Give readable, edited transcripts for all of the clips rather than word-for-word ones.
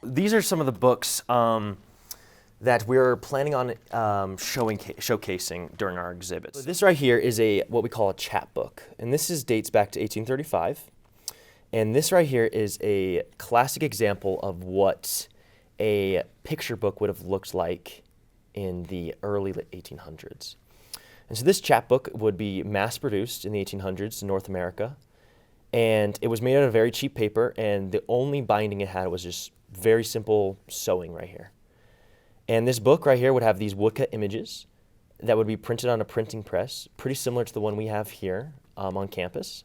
These are some of the books that we're planning on showcasing during our exhibits. So this right here is what we call a chapbook, and this dates back to 1835. And this right here is a classic example of what a picture book would have looked like in the early 1800s. And so this chapbook would be mass-produced in the 1800s in North America, and it was made out of very cheap paper, and the only binding it had was just very simple sewing right here. And this book right here would have these woodcut images that would be printed on a printing press, pretty similar to the one we have here on campus.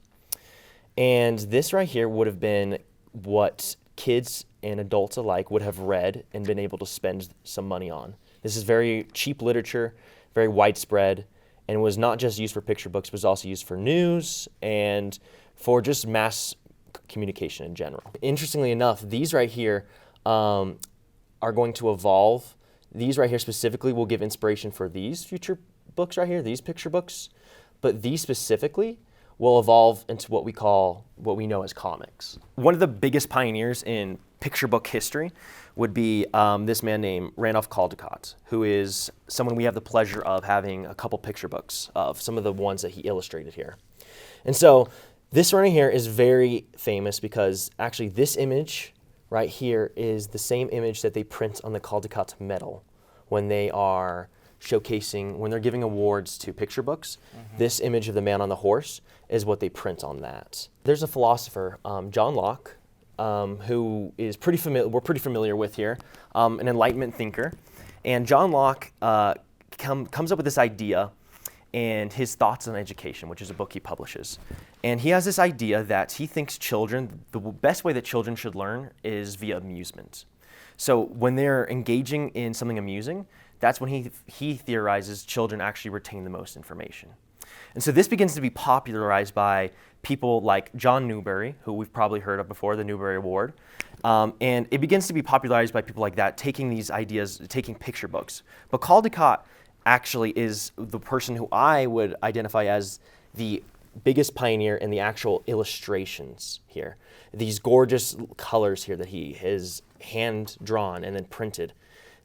And this right here would have been what kids and adults alike would have read and been able to spend some money on. This is very cheap literature, very widespread, and was not just used for picture books, but was also used for news and for just mass communication in general. Interestingly enough, these right here are going to evolve. These right here specifically will give inspiration for these future books right here, these picture books, but these specifically will evolve into what we know as comics. One of the biggest pioneers in picture book history would be this man named Randolph Caldecott, who is someone we have the pleasure of having a couple picture books of, some of the ones that he illustrated here. And so this right here is very famous because actually this image right here is the same image that they print on the Caldecott medal when they are showcasing, when they're giving awards to picture books. Mm-hmm. This image of the man on the horse is what they print on that. There's a philosopher, John Locke, who is we're pretty familiar with here, an Enlightenment thinker. And John Locke comes up with this idea and his Thoughts on Education, which is a book he publishes. And he has this idea that he thinks the best way that children should learn is via amusement. So when they're engaging in something amusing, that's when he theorizes children actually retain the most information. And so this begins to be popularized by people like John Newbery, who we've probably heard of before, the Newbery Award. And it begins to be popularized by people like that, taking these ideas, taking picture books. But Caldecott actually is the person who I would identify as the biggest pioneer in the actual illustrations here. These gorgeous colors here that he has hand drawn and then printed.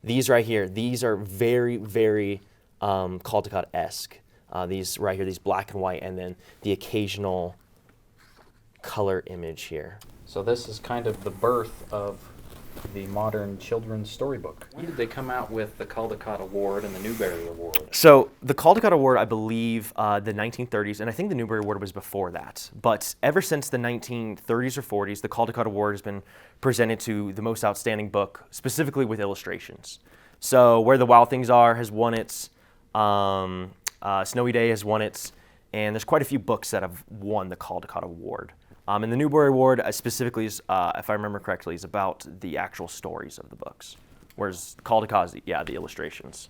These right here, these are very, very Caldecott-esque. These right here, these black and white, and then the occasional color image here. So this is kind of the birth of the modern children's storybook. When did they come out with the Caldecott Award and the Newbery Award? So the Caldecott Award, I believe, the 1930s, and I think the Newbery Award was before that. But ever since the 1930s or 40s, the Caldecott Award has been presented to the most outstanding book, specifically with illustrations. So Where the Wild Things Are has won it, Snowy Day has won it, and there's quite a few books that have won the Caldecott Award. And the Newbery Award specifically is, if I remember correctly, is about the actual stories of the books, whereas Caldecott is the illustrations.